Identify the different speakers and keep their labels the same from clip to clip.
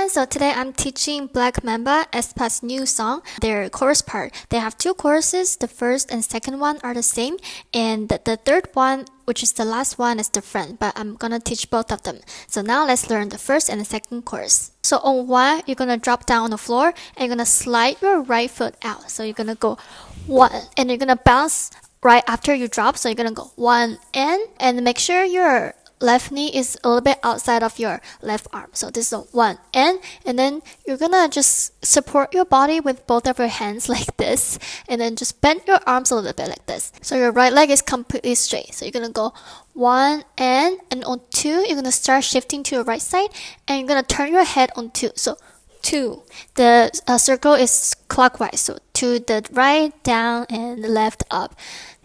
Speaker 1: everyone, so today I'm teaching Black Mamba aespa's new song, their chorus part. They have two choruses, the first and second one are the same, and the third one, which is the last one, is different, but I'm gonna teach both of them. So now let's learn the first and the second chorus. So on 1, you're gonna drop down on the floor, and you're gonna slide your right foot out. So you're gonna go 1, and you're gonna bounce right after you drop, so you're gonna go 1 and make sure your left knee is a little bit outside of your left arm. So this is a 1 and then you're gonna just support your body with both of your hands like this, and then just bend your arms a little bit like this. So your right leg is completely straight. So you're gonna go 1 and on 2, you're gonna start shifting to your right side, and you're gonna turn your head on 2. So 2. The circle is clockwise. So to the right, down, and left, up.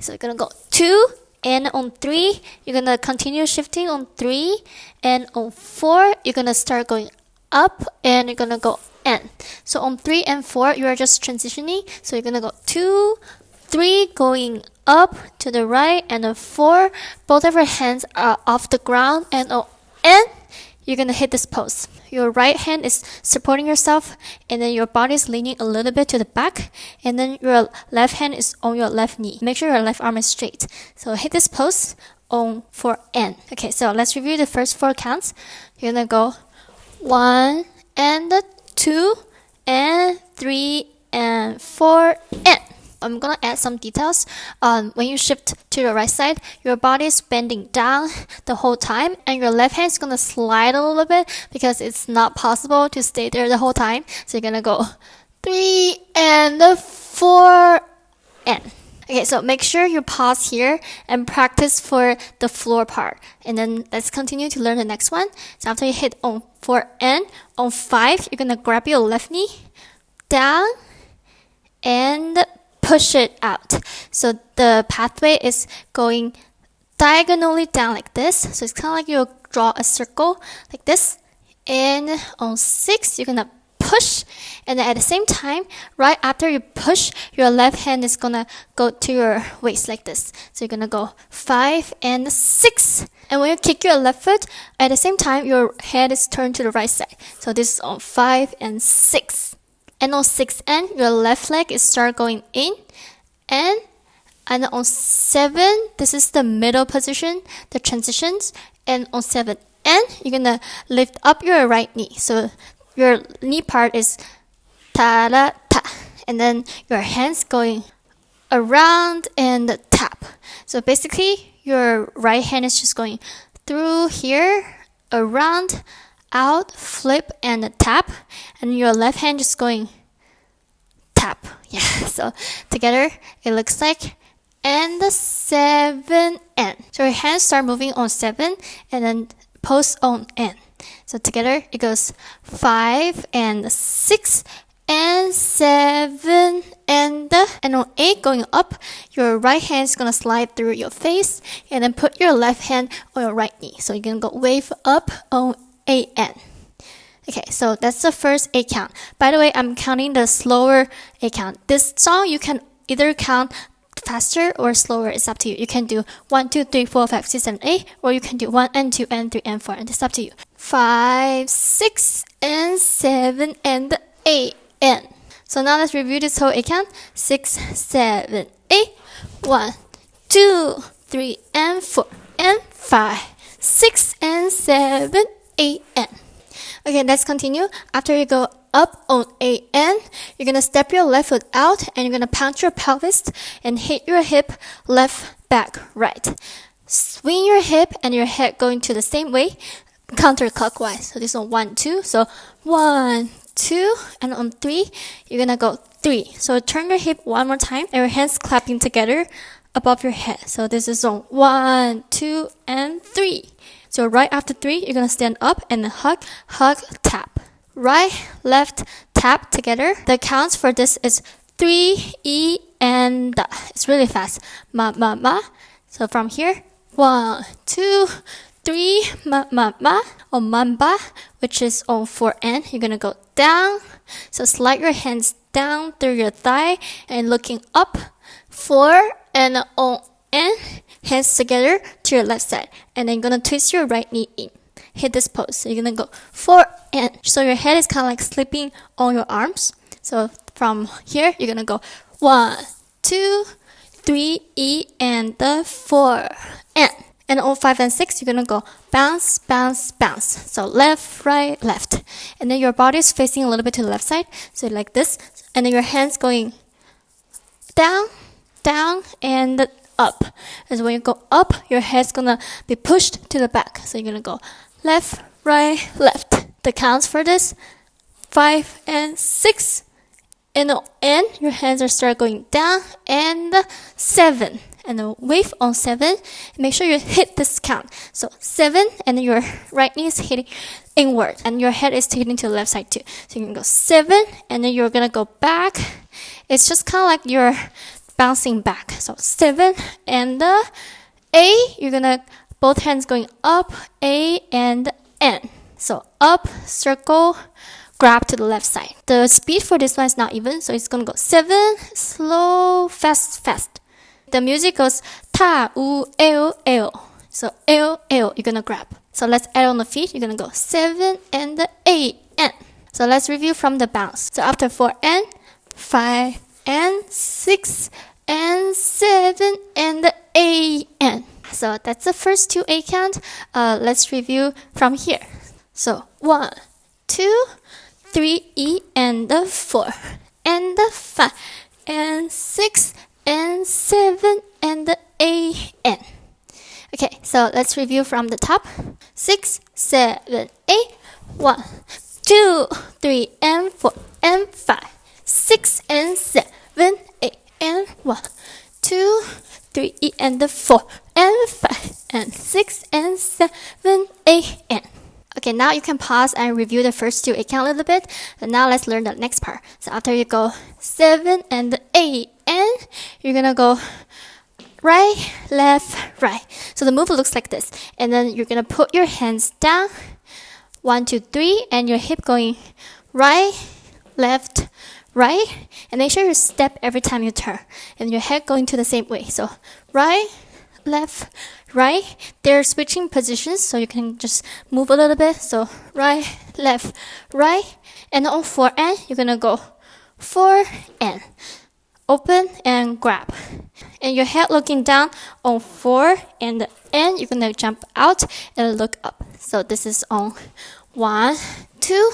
Speaker 1: So you're gonna go 2. And on 3, you're gonna continue shifting on 3, and on 4, you're gonna start going up, and you're gonna go N. So on 3 and 4, you are just transitioning. So you're gonna go 2, 3, going up to the right, and on 4, both of your hands are off the ground, and on N, you're gonna hit this pose. Your right hand is supporting yourself, and then your body is leaning a little bit to the back, and then your left hand is on your left knee. Make sure your left arm is straight. So hit this pose on 4 N. Okay, so let's review the first 4 counts. You're gonna go 1 and 2 and 3 and 4 and. I'm gonna add some details. When you shift to your right side, your body is bending down the whole time, and your left hand is gonna slide a little bit because it's not possible to stay there the whole time. So you're gonna go 3 and 4 and. Okay, so make sure you pause here and practice for the floor part. And then let's continue to learn the next one. So after you hit on 4 and, on 5, you're gonna grab your left knee down and push it out. So the pathway is going diagonally down like this. So it's kind of like you draw a circle like this. And on 6, you're gonna push, and then at the same time, right after you push, your left hand is gonna go to your waist like this. So you're gonna go 5 and 6. And when you kick your left foot, at the same time, your head is turned to the right side. So this is on 5 and 6. And on 6 N, your left leg is start going in, and on 7, this is the middle position, the transitions. And on 7 N, you're gonna lift up your right knee. So your knee part is ta da ta, and then your hands going around and tap. So basically, your right hand is just going through here, around, out, flip, and tap, and your left hand just going tap. Yeah, so together it looks like and the 7 N. So your hands start moving on 7 and then pose on N. So together it goes 5 and 6 and 7 and on 8 going up, your right hand is gonna slide through your face, and then put your left hand on your right knee. So you're gonna go wave up on 8 N. Okay, so that's the first 8 count. By the way, I'm counting the slower 8 count. This song, you can either count faster or slower. It's up to you. You can do 1, 2, 3, 4, 5, 6, 7, 8, or you can do 1 and 2 and 3 and 4, and it's up to you. 5, 6, and 7, and 8, and. So now let's review this whole 8 count. 6, 7, 8. 1, 2, 3, and 4, and 5, 6, and 7, 8, and. Okay, let's continue. After you go up on 8 N, you're gonna step your left foot out, and you're gonna pound your pelvis and hit your hip left, back, right. Swing your hip and your head going to the same way, counterclockwise. So this is 1, 2. So 1, 2, and on 3, you're gonna go 3. So turn your hip one more time, and your hands clapping together above your head. So this is on 1, 2, and 3. So right after 3, you're gonna stand up and hug, hug, tap. Right, left, tap together. The counts for this is 3, E, and da. It's really fast. Ma, ma, ma. So from here, 1, 2, 3, ma, ma, ma. On Mamba, which is on 4 N, you're gonna go down. So slide your hands down through your thigh and looking up. 4 and on N, hands together to your left side, and then you're gonna twist your right knee in. hit this pose. So you're gonna go 4 and so your head is kind of like slipping on your arms. So from here, you're gonna go 1, 2, 3, E, and the 4 and on 5 and 6, you're gonna go bounce, bounce, bounce. So left, right, left, and then your body is facing a little bit to the left side. So like this, and then your hands going down, down, and up. And so when you go up, your head's gonna be pushed to the back. So you're gonna go left, right, left. The counts for this 5 and 6. And the end, your hands are start going down, and 7. And then wave on 7. Make sure you hit this count. So 7, and then your right knee is hitting inward, and your head is hitting to the left side too. So you're gonna go 7, and then you're gonna go back. It's just kind of like you're bouncing back. So 7 and the A. You're gonna both hands going up, A and N. So up, circle, grab to the left side. The speed for this one is not even, so it's gonna go 7, slow, fast, fast. The music goes ta, u, eo, eo. So eo, eo, you're gonna grab. So let's add on the feet. You're gonna go 7 and the A, N. So let's review from the bounce. So after 4 and 5 and 6 and 7 and the A, N. So that's the first 2 A count. Let's review from here. So 1, 2, 3 E and the 4 and the 5 and 6 and 7 and the A, N. Okay, so let's review from the top. 6, 7, 8. 1, 2, 3 and 4 and 5, 6 and 7, 8 and 1, 2, 3 E and the 4 and 5 and 6 and 7, 8 and. Okay, now you can pause and review the first 2 A count a little bit. And now let's learn the next part. So after you go 7 and the A, N, you're gonna go right, left, right. So the move looks like this. And then you're gonna put your hands down, 1, 2, 3, and your hip going right, left, right. And make sure you step every time you turn. And your head going to the same way. So right, left, right. They're switching positions, so you can just move a little bit. So right, left, right. And on 4 and you're gonna go 4 and open and grab. And your head looking down on 4 and the end, you're gonna jump out and look up. So this is on 1, 2,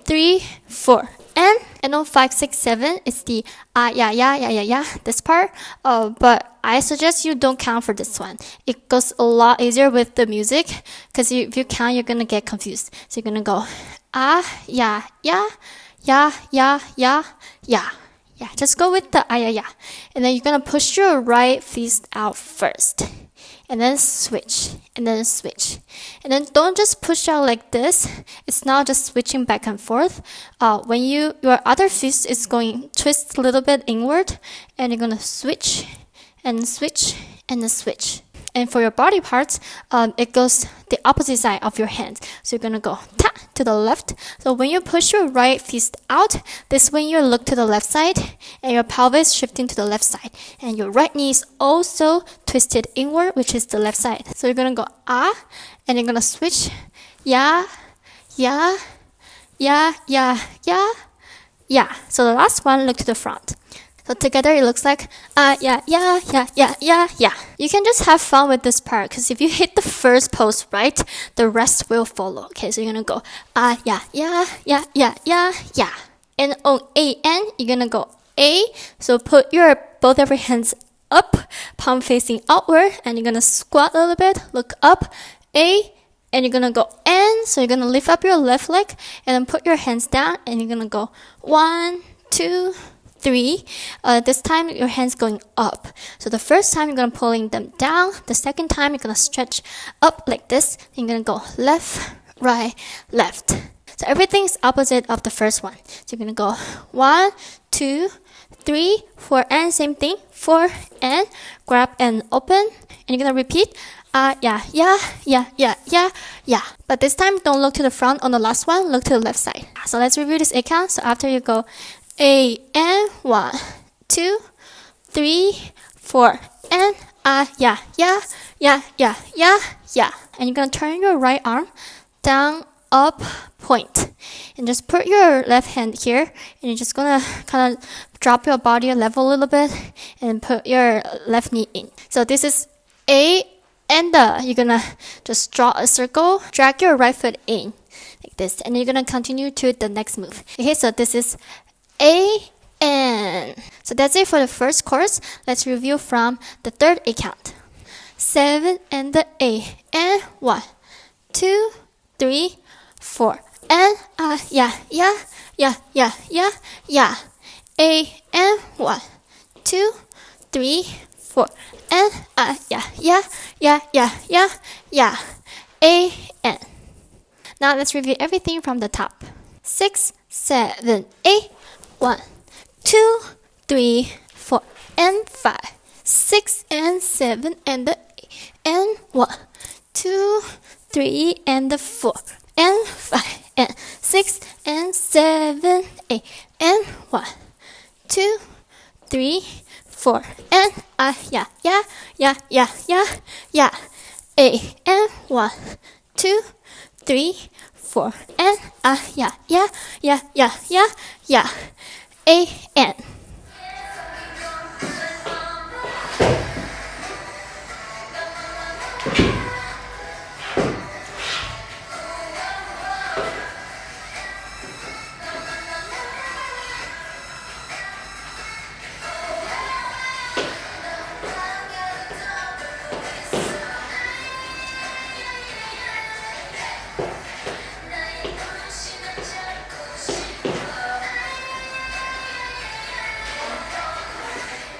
Speaker 1: 3, 4. And on 5, 6, 7, it's the yeah, this part. But I suggest you don't count for this one. It goes a lot easier with the music, because if you count, you're gonna get confused. So you're gonna go yeah. Yeah, just go with the yeah. And then you're gonna push your right fist out first. And then switch. And then switch. And then don't just push out like this. It's not just switching back and forth. When your other fist is going twist a little bit inward, and you're gonna switch and switch and then switch. And for your body parts, it goes the opposite side of your hands. So you're gonna go ta to the left. So when you push your right fist out, this when you look to the left side, and your pelvis shifting to the left side, and your right knee is also twisted inward, which is the left side. So you're gonna go and you're gonna switch yeah. So the last one, look to the front. So together it looks like yeah. You can just have fun with this part, because if you hit the first pose right, the rest will follow. Okay, so you're gonna go yeah. And on A N, you're gonna go A. So put both of your hands up, palm facing outward, and you're gonna squat a little bit, look up, A, and you're gonna go N. So you're gonna lift up your left leg and then put your hands down, and you're gonna go 1, 2, 3. This time your hands going up. So the first time you're gonna pulling them down. The second time you're gonna stretch up like this. You're gonna go left, right, left. So everything is opposite of the first one. So you're gonna go 1, 2, 3, 4, and same thing. 4 and grab and open. And you're gonna repeat yeah. But this time don't look to the front on the last one. Look to the left side. So let's review this 8 count. So after you go A and 1, 2, 3, 4 and yeah. And you're gonna turn your right arm down, up, point. And just put your left hand here, and you're just gonna kind of drop your body level a little bit and put your left knee in. So this is A, and you're gonna just draw a circle, drag your right foot in like this, and you're gonna continue to the next move. Okay, so this is A, and so that's it for the first chorus. Let's review from the third A count. 7 and the A, and 1, 2, 3, 4, and yeah, yeah, yeah, yeah, yeah, yeah. A, and 1, 2, 3, 4, and yeah, yeah, yeah, yeah, yeah, yeah. A, and. Now let's review everything from the top. 6, 7, 8, 1, 2, 3, 4, and 5, 6 and 7 and the 8, and 1, 2, 3 and the 4, and 5, and 6 and 7, 8, and 1, 2, 3, 4, and yeah, yeah, yeah, yeah, yeah, yeah. A, and 1, 2, 3, 4, and yeah, yeah, yeah, yeah, yeah, yeah. A, and.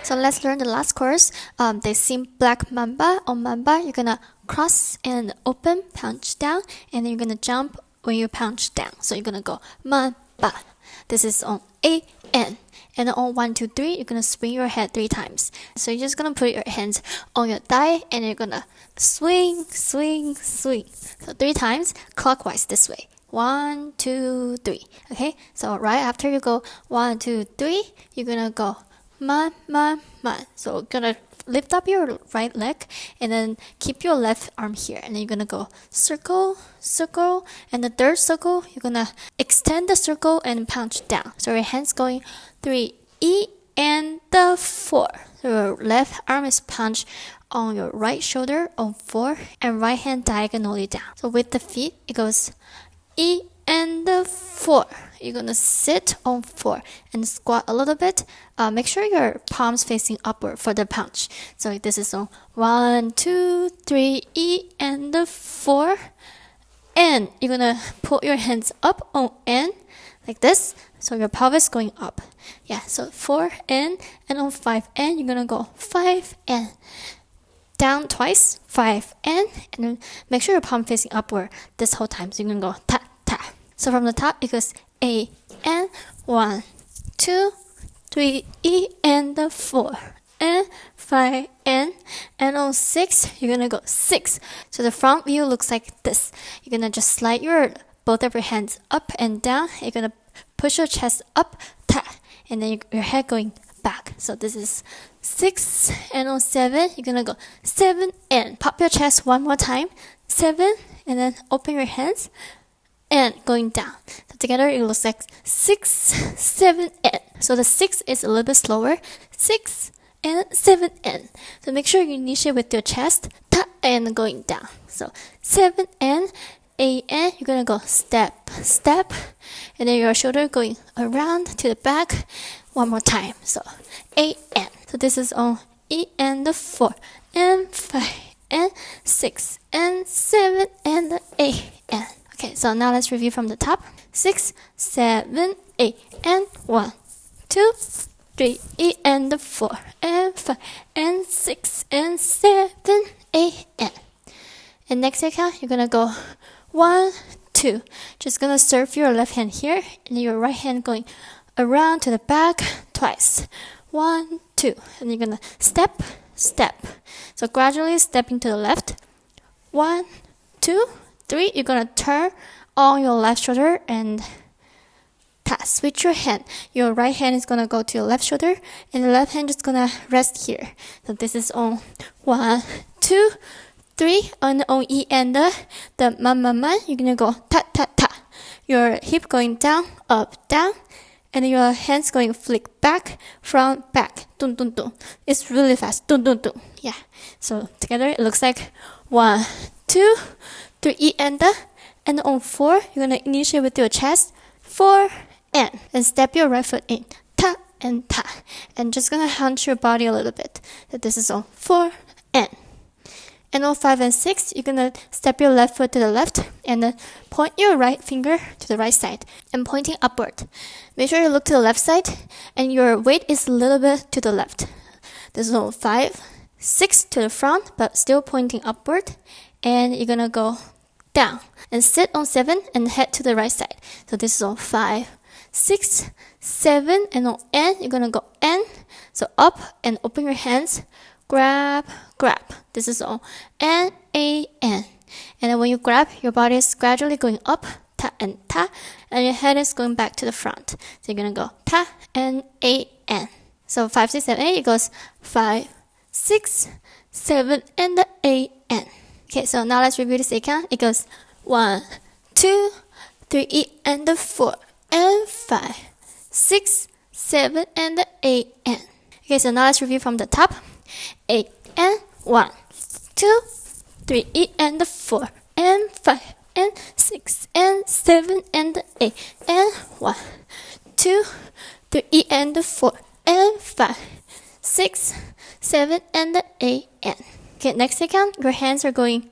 Speaker 1: So let's learn the last chorus. They sing Black Mamba. On Mamba, you're gonna cross and open, punch down, and then you're gonna jump when you punch down. So you're gonna go Mamba. This is on A, N. And on 1, 2, 3, you're gonna swing your head 3 times. So you're just gonna put your hands on your thigh, and you're gonna swing, swing, swing. So 3 times clockwise this way. 1, 2, 3. Okay. So right after you go 1, 2, 3, you're gonna go man, man, man. So gonna lift up your right leg and then keep your left arm here, and then you're gonna go circle, circle, and the third circle you're gonna extend the circle and punch down. So your hands going 3, E, and the 4. So your left arm is punched on your right shoulder on 4, and right hand diagonally down. So with the feet it goes E and the 4. You're gonna sit on 4 and squat a little bit. Make sure your palms facing upward for the punch. So this is on 1, 2, 3, E, and the 4. And you're gonna put your hands up on N like this. So your pelvis going up. Yeah, so 4 N, and on 5 N, you're gonna go 5 N. Down twice, 5 N, and then make sure your palm facing upward this whole time. So you're gonna go ta, ta. So from the top, it goes A, N, 1, 2, 3, E, and the 4, and 5, N, and on 6, you're gonna go 6. So the front view looks like this. You're gonna just slide both of your hands up and down. You're gonna push your chest up, ta, and then your head going back. So this is 6, and on 7, you're gonna go 7, and pop your chest one more time, 7, and then open your hands, and going down. So together it looks like 6, 7, and. So the 6 is a little bit slower. 6 and 7 and. So make sure you initiate with your chest, ta, and going down. So 7 and, A, and you're gonna go step, step, and then your shoulder going around to the back one more time. So A, and. So this is on E, and the 4, and 5, and 6, and 7, and the A, and. Okay, so now let's review from the top. 6, 7, 8, and 1, 2, 3, E, and the 4, and 5, and 6, and 7, 8, and. And next count, you're gonna go 1, 2. Just gonna serve your left hand here, and your right hand going around to the back twice. 1, 2. And you're gonna step, step. So gradually stepping to the left. 1, 2, 3. You're gonna turn on your left shoulder and switch your hand. Your right hand is gonna go to your left shoulder, and the left hand is gonna rest here. So this is on 1, 2, 3 on E and the Mamba, you're gonna go ta ta ta. Your hip going down, up, down, and your hands going flick back, front, back, dun dun dun. It's really fast, dun dun dun. Yeah. So together it looks like 1, 2, 3 E and on 4 you're gonna initiate with your chest, 4 and step your right foot in, ta and ta, and just gonna hunch your body a little bit. So this is on 4 and on 5 and 6, you're gonna step your left foot to the left and then point your right finger to the right side and pointing upward. Make sure you look to the left side and your weight is a little bit to the left. This is on 5, 6 to the front, but still pointing upward. And you're gonna go down and sit on 7 and head to the right side. So this is on 5, 6, 7, and on N, you're gonna go N. So up and open your hands. Grab, grab. This is on N, A, N. And then when you grab, your body is gradually going up, ta and ta, and your head is going back to the front. So you're gonna go ta and A, N. So 5, 6, 7, 8, it goes 5, 6, 7, and the A, N. Okay, so now let's review the second. It goes 1, 2, 3, E, and the 4, and 5, 6, 7, and the A, N. Okay, so now let's review from the top. 8 and 1, 2, 3 E and the 4 and 5 and 6 and 7 and the 8 and 1, 2, 3 E and the 4 and 5, 6, 7 and the 8 and. Okay, next second, your hands are going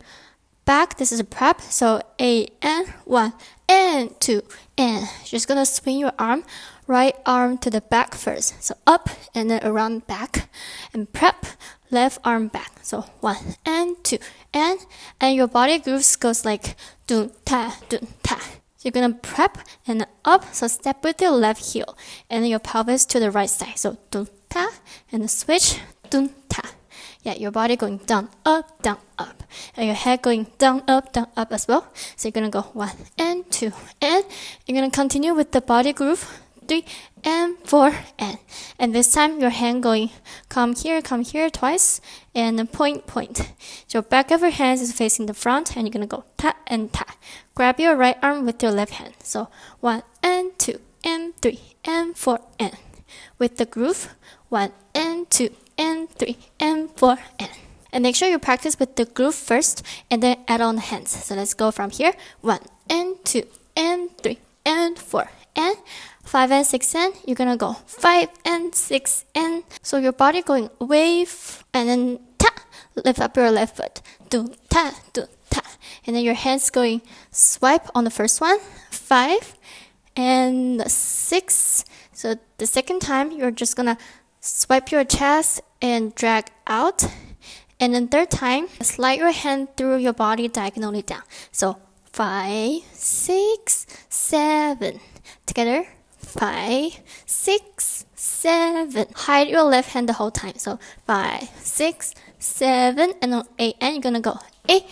Speaker 1: back. This is a prep. So 8 and 1 and 2 and. Just gonna swing your arm. Right arm to the back first. So up and then around back. And prep, left arm back. So 1 and 2 and your body grooves goes like dun ta dun ta. So you're gonna prep and up. So step with your left heel and then your pelvis to the right side. So dun ta and the switch dun ta. Yeah, your body going down, up, and your head going down, up as well. So you're gonna go 1 and 2 and you're gonna continue with the body groove. 3 and 4 and this time your hand going come here twice and then point. So back of your hands is facing the front and you're gonna go ta and ta. Grab your right arm with your left hand. So 1 and 2 and 3 and 4 and with the groove 1 and 2 and 3 and 4 and make sure you practice with the groove first and then add on the hands. So let's go from here. 1 and 2 and 3 and 4 and 5 and 6 and you're gonna go 5 and 6 and so your body going wave and then ta, lift up your left foot, dun ta, and then your hands going swipe on the first one, 5 and 6. So the second time you're just gonna swipe your chest and drag out, and then third time slide your hand through your body diagonally down. So 5, 6, 7 together. 5, 6, 7. Hide your left hand the whole time. So 5, 6, 7, and on 8 and you're gonna go 8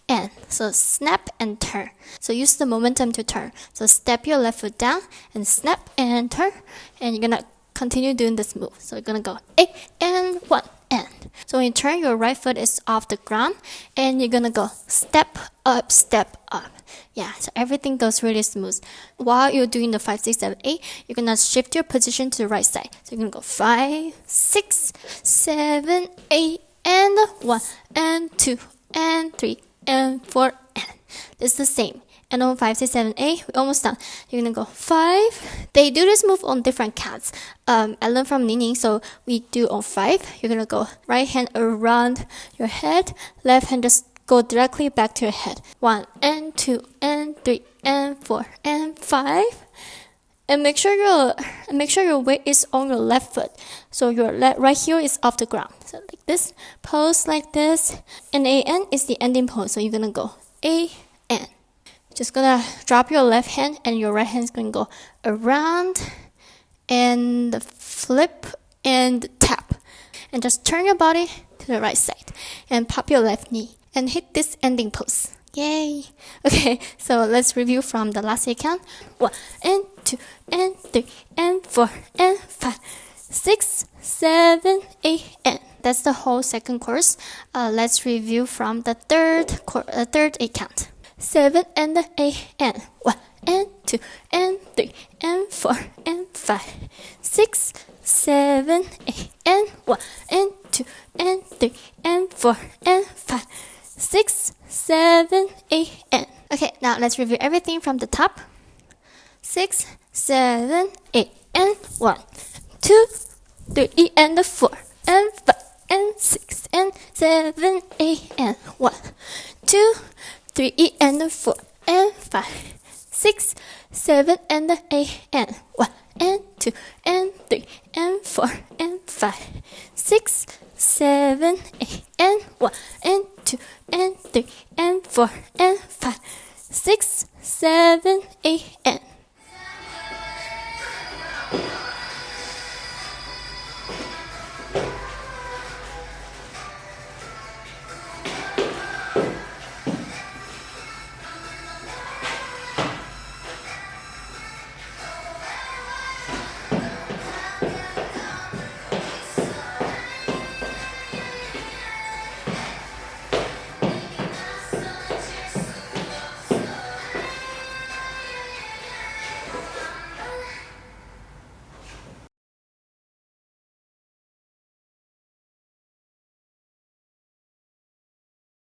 Speaker 1: and. So snap and turn. So use the momentum to turn. So step your left foot down and snap and turn, and you're gonna continue doing this move. So you're gonna go 8 and 1 and. So when you turn, your right foot is off the ground and you're gonna go step up. Yeah, so everything goes really smooth. While you're doing the 5, 6, 7, 8, you're gonna shift your position to the right side. So you're gonna go 5, 6, 7, 8, and 1, and 2, and 3, and 4, and. This is the same. And on 5, 6, 7, 8, we're almost done. You're gonna go 5. They do this move on different counts. I learned from Nining, so we do on 5. You're gonna go right hand around your head, left hand just go directly back to your head. 1 and 2 and 3 and 4 and 5. And make sure your weight is on your left foot. So your right heel is off the ground. So like this, pose like this. And AN is the ending pose. So you're gonna go AN. Just gonna drop your left hand and your right hand is gonna go around and flip and tap. And just turn your body to the right side and pop your left knee and hit this ending pose. Yay! Okay, so let's review from the last count. 1 and 2 and 3 and 4 and 5, 6, 7, 8 and. that's the whole second chorus. Let's review from the third 8 count. 7 and 8 and 1 and 2 and 3 and 4 and 5, 6, 7, 8 and 1 and 2 and 3 and 4 and 5, 6, 7, 8 and. Okay, now let's review everything from the top. 6, 7, 8 and 1, 2, 3 and 4 and 5 and 6 and 7, 8 and 1, 2, 3 and 4 and 5, 6, 7 and 8 and 1 and 2 and 3 and 4 and 5, 6, 7, 8 and 1 and 2 and 3 and 4 and 5, 6, 7, 8 and.